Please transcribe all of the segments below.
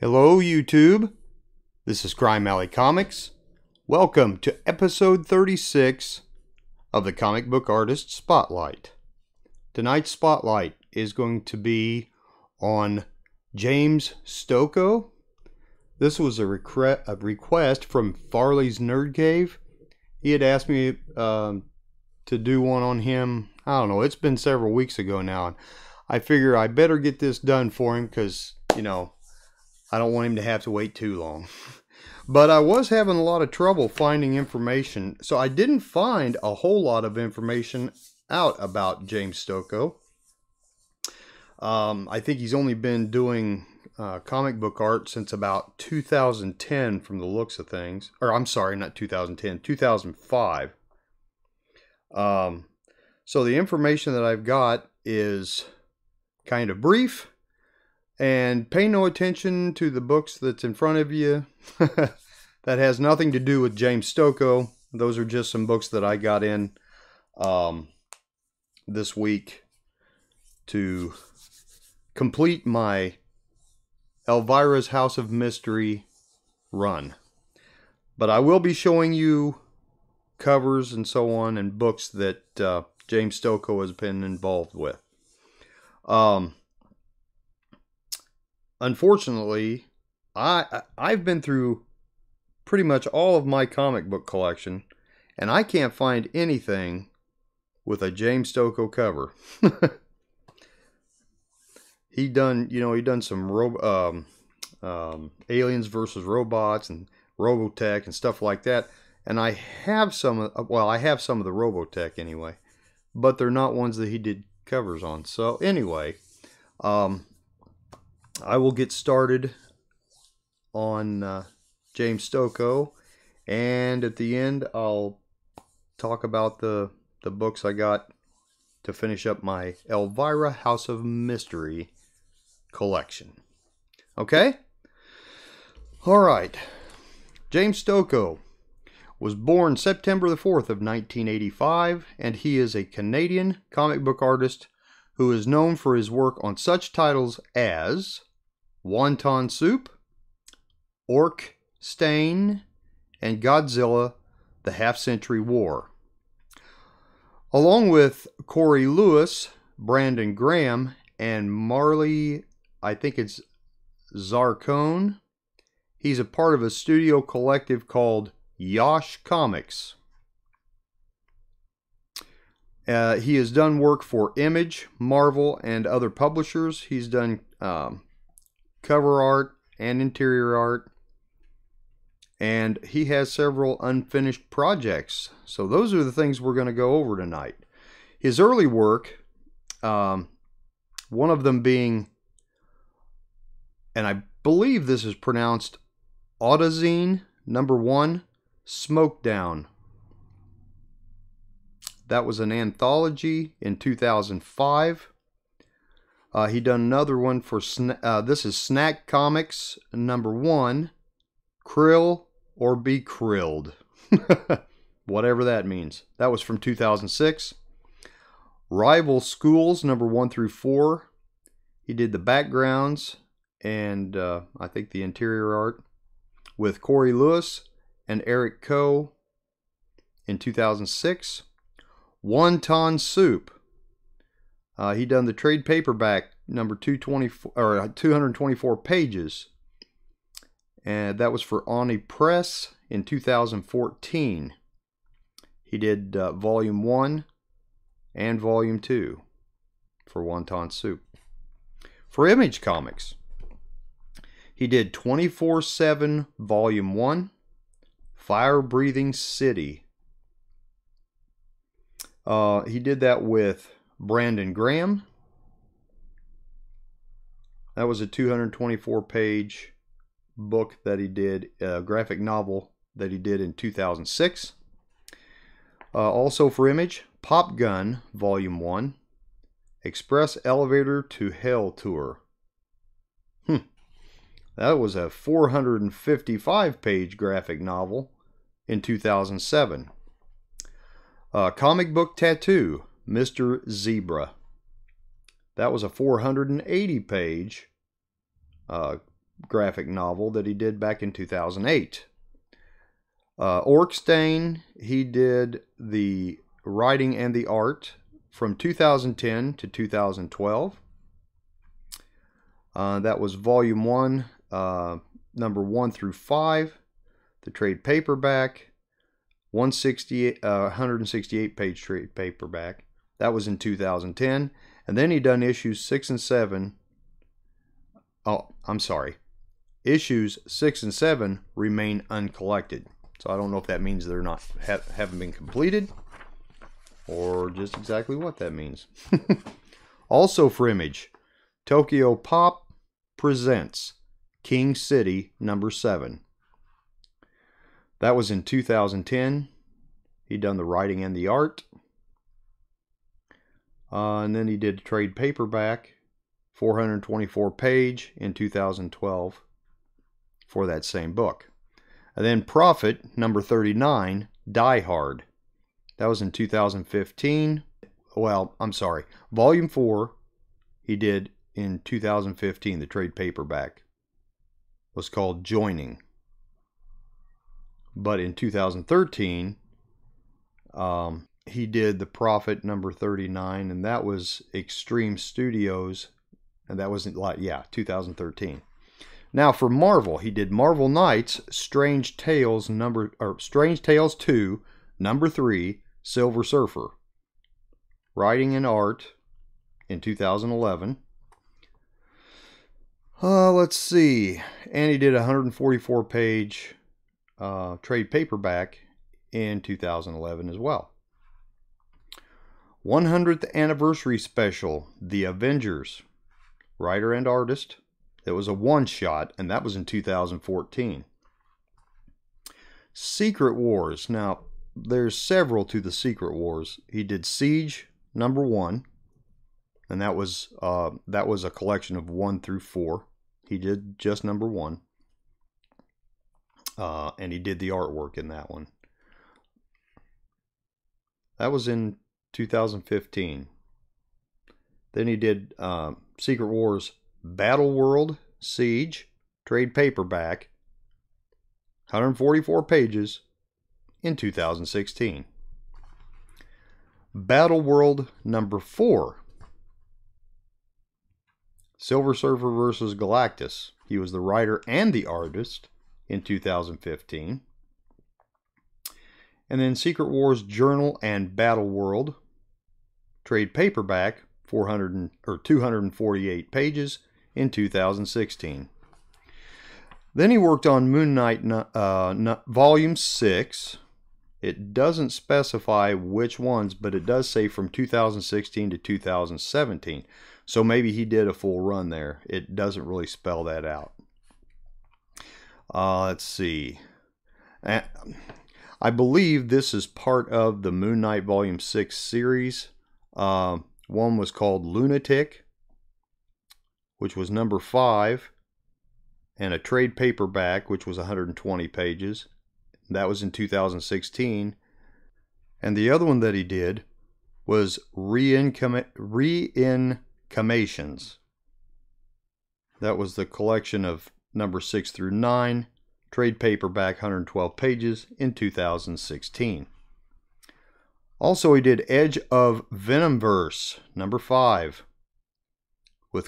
Hello YouTube, this is Crime Alley Comics. Welcome to episode 36 of the Comic Book Artist Spotlight. Tonight's Spotlight is going to be on James Stokoe. This was a request from Farley's Nerd Cave. He had asked me to do one on him. I don't know, it's been several weeks ago now. I figure I better get this done for him because, you know, I don't want him to have to wait too long. But I was having a lot of trouble finding information, so I didn't find a whole lot of information out about James Stokoe. I think he's only been doing comic book art since about 2010 from the looks of things. Or I'm sorry, not 2010, 2005. So the information that I've got is kind of brief. And pay no attention to the books that's in front of you. That has nothing to do with James Stokoe. Those are just some books that I got in this week to complete my Elvira's House of Mystery run. But I will be showing you covers and so on and books that James Stokoe has been involved with. Unfortunately, I've been through pretty much all of my comic book collection, and I can't find anything with a James Stokoe cover. He done some Aliens versus Robots and Robotech and stuff like that, and I have some of the Robotech anyway, but they're not ones that he did covers on. So anyway, I will get started on James Stokoe, and at the end I'll talk about the books I got to finish up my Elvira House of Mystery collection. Okay? Alright. James Stokoe was born September the 4th of 1985, and he is a Canadian comic book artist who is known for his work on such titles as Wonton Soup, Orc Stain, and Godzilla, the Half-Century War. Along with Corey Lewis, Brandon Graham, and Marley, I think it's Zarcone, he's a part of a studio collective called Yosh Comics. He has done work for Image, Marvel, and other publishers. He's done cover art and interior art, and he has several unfinished projects. So those are the things we're going to go over tonight. His early work, one of them being, and I believe this is pronounced Autozine #1, Smokedown. That was an anthology in 2005. He done another one for, this is Snack Comics #1, Krill or Be Krilled. Whatever that means. That was from 2006. Rival Schools #1 through 4. He did the backgrounds and I think the interior art with Corey Lewis and Eric Coe in 2006. Wonton Soup. He done the trade paperback number 224 or 224 pages, and that was for Oni Press in 2014. He did volume 1 and volume 2 for Wonton Soup. For Image Comics, he did 24/7 volume 1, Fire Breathing City. He did that with Brandon Graham. That was a 224-page book that he did, a graphic novel that he did in 2006. Also for Image, Pop Gun Volume 1, Express Elevator to Hell Tour. That was a 455-page graphic novel in 2007. Comic Book Tattoo, Mr. Zebra. That was a 480-page graphic novel that he did back in 2008. Orkstein, he did the writing and the art from 2010 to 2012. That was volume 1, number 1 through 5, the trade paperback, 168 page trade paperback. That was in 2010. And then he done issues 6 and 7. Oh, I'm sorry. Issues 6 and 7 remain uncollected. So I don't know if that means they're not haven't been completed, or just exactly what that means. Also for Image, Tokyo Pop presents King City number 7. That was in 2010. He done the writing and the art. And then he did trade paperback, 424 page in 2012 for that same book. And then Prophet, number 39, Die Hard. That was in 2015. Well, I'm sorry. Volume 4, he did in 2015. The trade paperback was called Joining. But in 2013, he did the Prophet number 39, and that was Extreme Studios, and that wasn't like, yeah, 2013. Now for Marvel, he did Marvel Knights, Strange Tales 2, number 3, Silver Surfer. Writing and art in 2011. Let's see. And he did a 144 page trade paperback in 2011 as well. 100th anniversary special, The Avengers. Writer and artist. It was a one-shot, and that was in 2014. Secret Wars. Now, there's several to the Secret Wars. He did Siege number 1, and that was a collection of 1 through 4. He did just number 1, and he did the artwork in that one. That was in 2015. Then he did Secret Wars Battle World Siege trade paperback, 144 pages in 2016. Battle World number 4, Silver Surfer versus Galactus. He was the writer and the artist in 2015. And then Secret Wars Journal and Battle World trade paperback, 248 pages in 2016. Then he worked on Moon Knight Volume 6. It doesn't specify which ones, but it does say from 2016 to 2017. So maybe he did a full run there. It doesn't really spell that out. Let's see. I believe this is part of the Moon Knight Volume 6 series. One was called Lunatic, which was number 5, and a trade paperback, which was 120 pages. That was in 2016. And the other one that he did was Reincarnations. That was the collection of number 6 through 9, trade paperback, 112 pages in 2016. Also, he did Edge of Venomverse, number 5.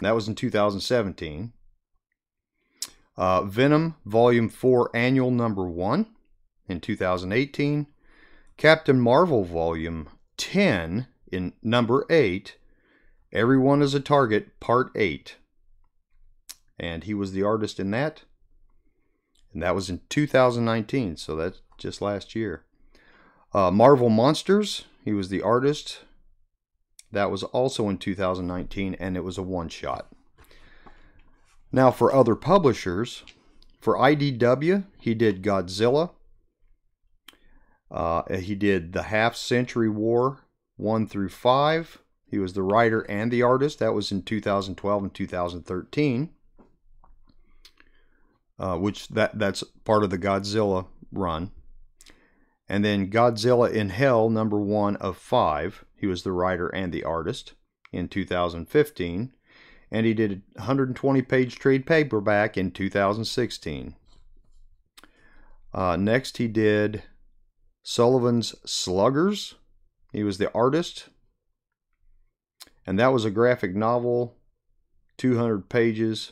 That was in 2017. Venom, Volume 4, Annual number 1 in 2018. Captain Marvel, Volume 10 in number 8. Everyone is a Target, Part 8. And he was the artist in that. And that was in 2019, so that's just last year. Marvel Monsters, he was the artist. That was also in 2019, and it was a one-shot. Now for other publishers, for IDW, he did Godzilla. He did The Half-Century War 1 through 5. He was the writer and the artist. That was in 2012 and 2013. Which that's part of the Godzilla run. And then Godzilla in Hell, number 1 of 5. He was the writer and the artist in 2015. and he did a 120-page trade paperback in 2016. Next, he did Sullivan's Sluggers. He was the artist, and that was a graphic novel, 200 pages,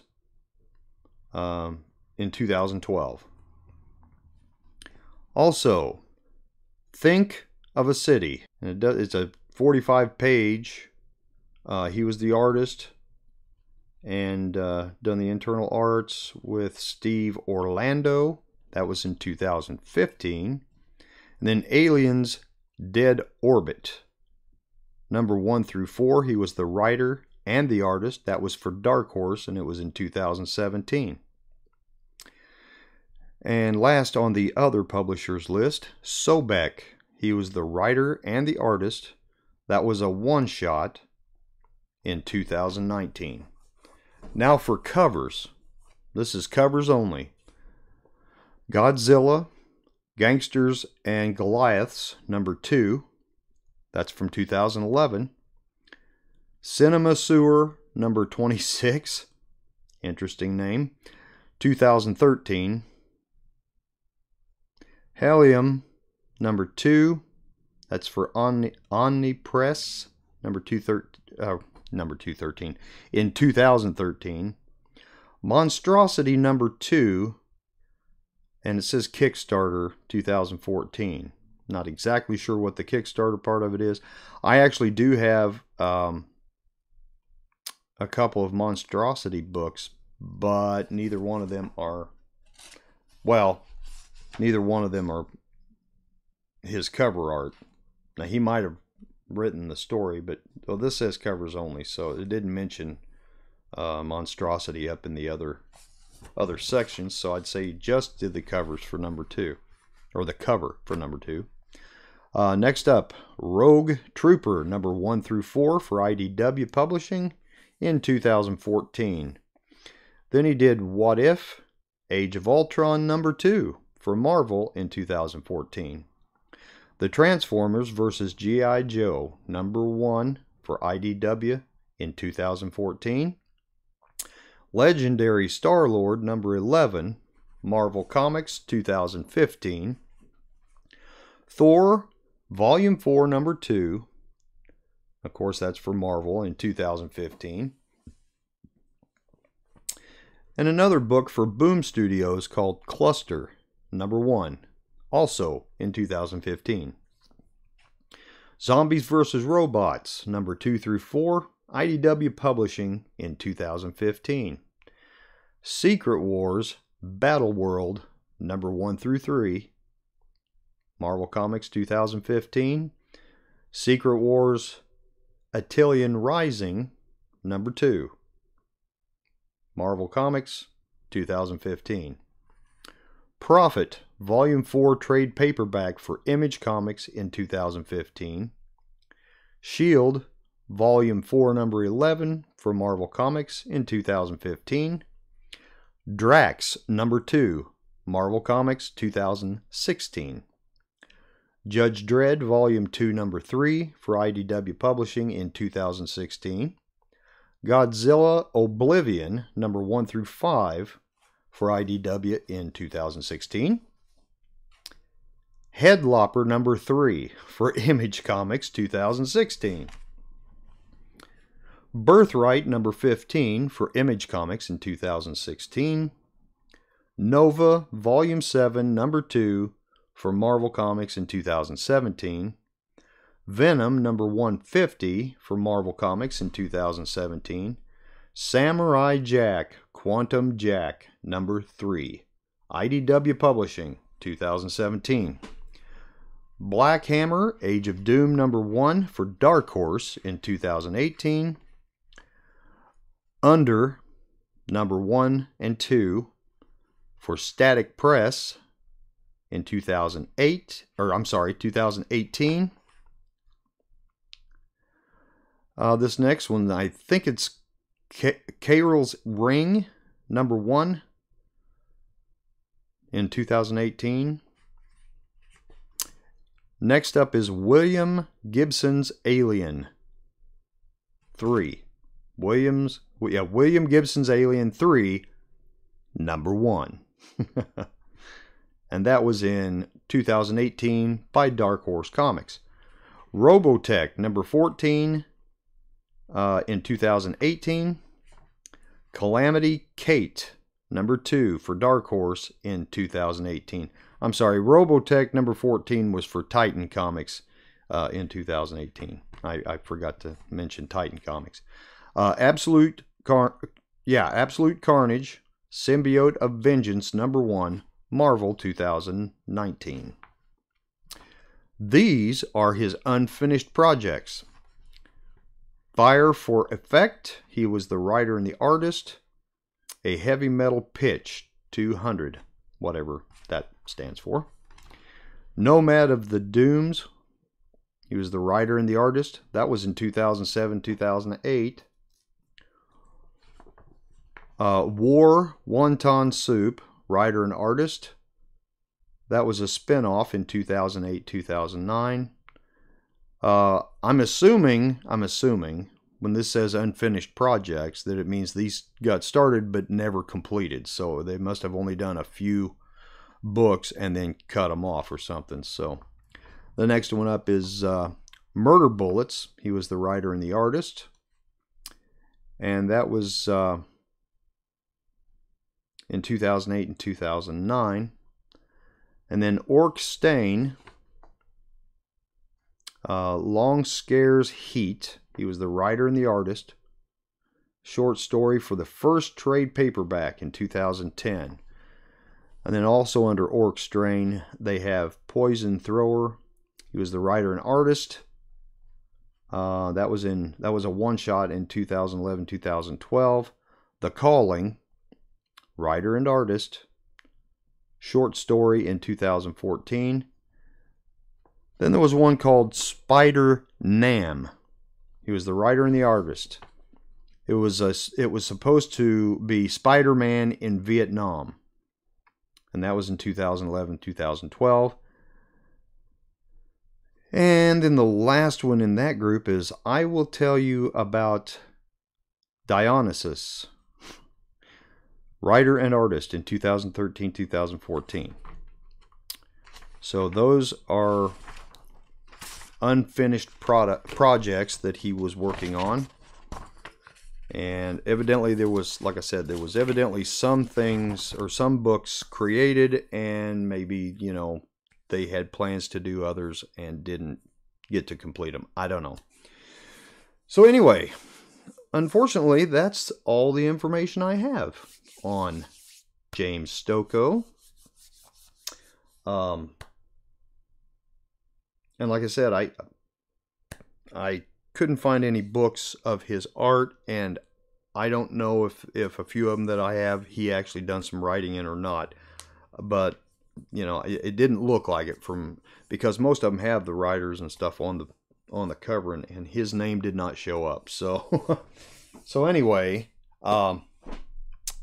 in 2012. Also, Think of a City, and it's a 45-page. He was the artist and done the internal arts with Steve Orlando. That was in 2015. And then Aliens Dead Orbit. Number 1 through 4, he was the writer and the artist. That was for Dark Horse, and it was in 2017. And last on the other publishers list, Sobek. He was the writer and the artist. That was a one-shot in 2019. Now for covers. This is covers only. Godzilla, Gangsters and Goliaths, number 2. That's from 2011. Cinema Sewer, number 26. Interesting name. 2013. Helium, number 2. That's for Omnipress, number 213. In 2013. Monstrosity, number 2. And it says Kickstarter 2014. Not exactly sure what the Kickstarter part of it is. I actually do have a couple of Monstrosity books, but neither one of them are, well, neither one of them are his cover art. Now, he might have written the story, but well, this says covers only, so it didn't mention Monstrosity up in the other sections, so I'd say he just did the covers for number 2, or the cover for number 2. Next up, Rogue Trooper, number 1 through 4 for IDW Publishing in 2014. Then he did What If, Age of Ultron, number 2 for Marvel in 2014. The Transformers vs. G.I. Joe, number 1 for IDW in 2014. Legendary Star-Lord, number 11, Marvel Comics, 2015. Thor, Volume 4, number 2. Of course, that's for Marvel in 2015. And another book for Boom Studios called Cluster, number 1, also in 2015. Zombies vs. Robots, number 2 through 4, IDW Publishing in 2015. Secret Wars Battle World, number 1 through 3, Marvel Comics 2015. Secret Wars Attilan Rising, number 2, Marvel Comics 2015. Prophet Volume 4 trade paperback for Image Comics in 2015. Shield Volume 4, number 11 for Marvel Comics in 2015. Drax, number 2, Marvel Comics 2016. Judge Dredd, Volume 2, number 3 for IDW Publishing in 2016. Godzilla Oblivion, number 1 through 5 for IDW in 2016. Headlopper, number 3 for Image Comics 2016. Birthright, number 15 for Image Comics in 2016. Nova, Volume 7, number 2 for Marvel Comics in 2017. Venom, number 150 for Marvel Comics in 2017. Samurai Jack, Quantum Jack, number 3, IDW Publishing, 2017. Black Hammer, Age of Doom, number 1 for Dark Horse in 2018. Under, number 1 and 2 for Static Press in 2018. This next one, I think it's Carol's Ring, number 1 in 2018. Next up is William Gibson's Alien 3. William Gibson's Alien 3, number 1. And that was in 2018 by Dark Horse Comics. Robotech, number 14, in 2018. Calamity Kate, number 2 for Dark Horse in 2018. I'm sorry, Robotech number 14 was for Titan Comics in 2018. I forgot to mention Titan Comics. Absolute Carnage, Symbiote of Vengeance number 1, Marvel 2019. These are his unfinished projects. Fire for Effect, he was the writer and the artist. A Heavy Metal Pitch 200, whatever that stands for. Nomad of the Dooms, he was the writer and the artist. That was in 2007, 2008. War Wonton Soup, writer and artist. That was a spin-off in 2008, 2009. I'm assuming when this says unfinished projects that it means these got started but never completed. So they must have only done a few books and then cut them off or something. So the next one up is Murder Bullets. He was the writer and the artist. And that was in 2008 and 2009. And then Orc Stain, Long Scares Heat. He was the writer and the artist. Short story for the first trade paperback in 2010. And then also under Orc Strain, they have Poison Thrower. He was the writer and artist. That was a one-shot in 2011, 2012. The Calling, writer and artist. Short story in 2014. Then there was one called Spider Nam. He was the writer and the artist. It was supposed to be Spider-Man in Vietnam. And that was in 2011, 2012. And then the last one in that group is I Will Tell You About Dionysus. Writer and artist in 2013, 2014. So those are unfinished projects that he was working on. And evidently there was, like I said, there was evidently some things or some books created and maybe, you know, they had plans to do others and didn't get to complete them. I don't know. So anyway, unfortunately, that's all the information I have on James Stokoe. And like I said, I couldn't find any books of his art, and I don't know if a few of them that I have he actually done some writing in or not. But you know, it didn't look like it because most of them have the writers and stuff on the cover, and his name did not show up. So so anyway,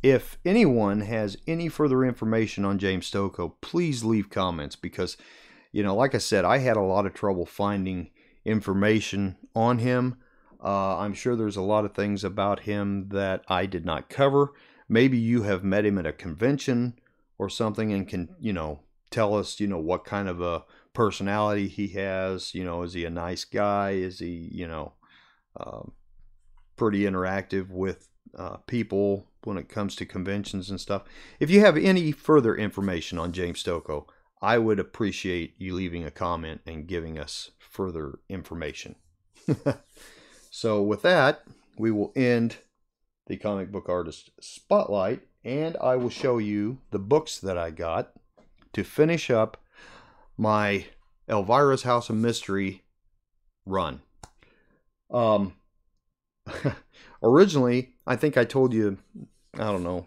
if anyone has any further information on James Stokoe, please leave comments, because you know, like I said, I had a lot of trouble finding information on him. I'm sure there's a lot of things about him that I did not cover. Maybe you have met him at a convention or something and can, you know, tell us, you know, what kind of a personality he has. You know, is he a nice guy? Is he, you know, pretty interactive with people when it comes to conventions and stuff? If you have any further information on James Stokoe, I would appreciate you leaving a comment and giving us further information. So with that, we will end the Comic Book Artist Spotlight, and I will show you the books that I got to finish up my Elvira's House of Mystery run. Originally, I think I told you, I don't know,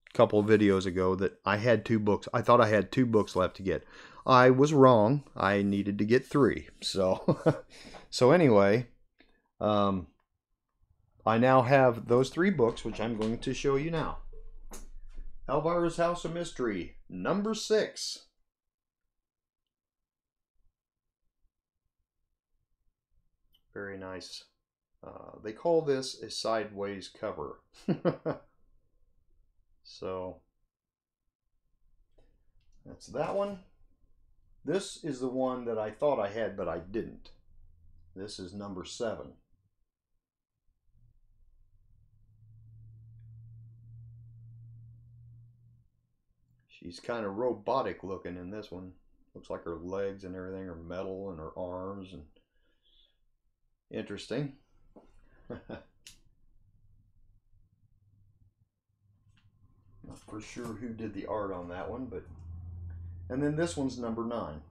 a couple of videos ago that I had 2 books. I thought I had 2 books left to get. I was wrong. I needed to get 3. So, so anyway, I now have those 3 books, which I'm going to show you now. Elvira's House of Mystery, number 6. Very nice They call this a sideways cover. So that's that one. This is the one that I thought I had, but I didn't. This is number 7. She's kind of robotic looking in this one. Looks like her legs and everything are metal, and her arms, and interesting. Not for sure who did the art on that one, but... And then this one's number 9.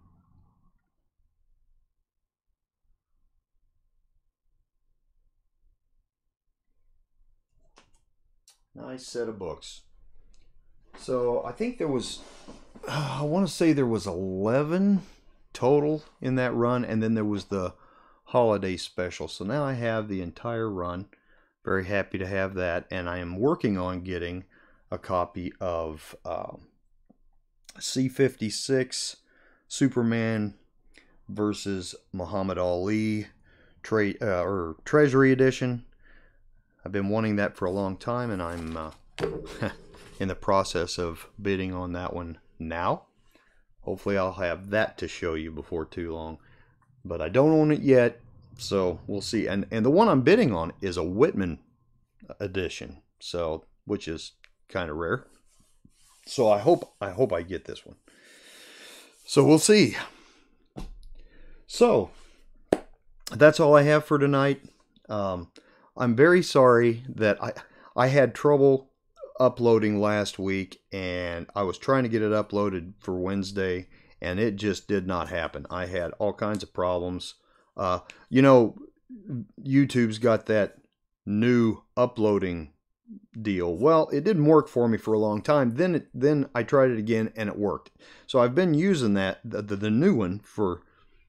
Nice set of books. So I think there was, I want to say there was 11 total in that run, and then there was the holiday special. So now I have the entire run. Very happy to have that, and I am working on getting a copy of C-56 Superman versus Muhammad Ali Treasury Edition. I've been wanting that for a long time, and I'm in the process of bidding on that one now. Hopefully I'll have that to show you before too long, but I don't own it yet, so we'll see. And the one I'm bidding on is a Whitman edition, so which is kind of rare. So I hope I get this one. So we'll see. So that's all I have for tonight. I'm very sorry that I had trouble uploading last week, and I was trying to get it uploaded for Wednesday, and it just did not happen. I had all kinds of problems. You know, YouTube's got that new uploading deal. Well, it didn't work for me for a long time. Then I tried it again, and it worked. So I've been using that the new one for,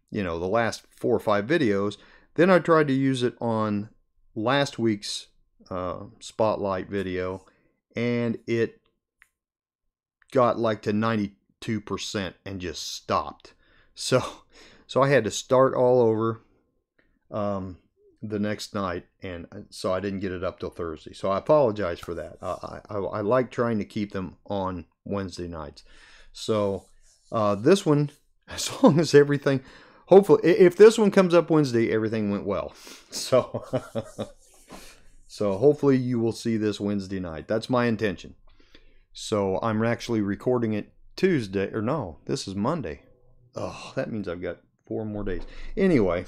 you know, the last 4 or 5 videos. Then I tried to use it on last week's spotlight video, and it got like to 92% and just stopped. So I had to start all over the next night, and so I didn't get it up till Thursday. So I apologize for that. I like trying to keep them on Wednesday nights. So this one, as long as everything, hopefully, if this one comes up Wednesday, everything went well. So, so hopefully you will see this Wednesday night. That's my intention. So I'm actually recording it Tuesday, or no, this is Monday. Oh, that means I've got 4 more days. Anyway,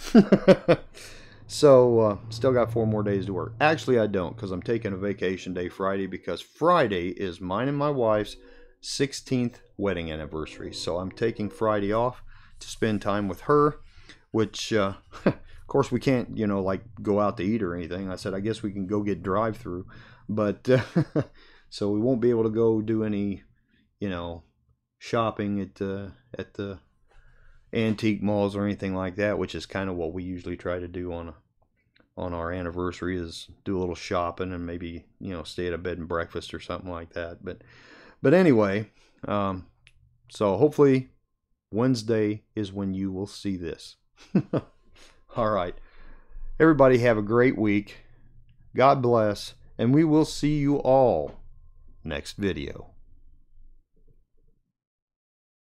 so still got 4 more days to work. Actually, I don't, because I'm taking a vacation day Friday, because Friday is mine and my wife's 16th wedding anniversary. So I'm taking Friday off to spend time with her, which of course we can't, you know, like go out to eat or anything. I said I guess we can go get drive-through, but so we won't be able to go do any, you know, shopping at the antique malls or anything like that, which is kind of what we usually try to do on our anniversary, is do a little shopping and maybe, you know, stay at a bed and breakfast or something like that. But anyway, so hopefully Wednesday is when you will see this. All right. Everybody have a great week. God bless. And we will see you all next video.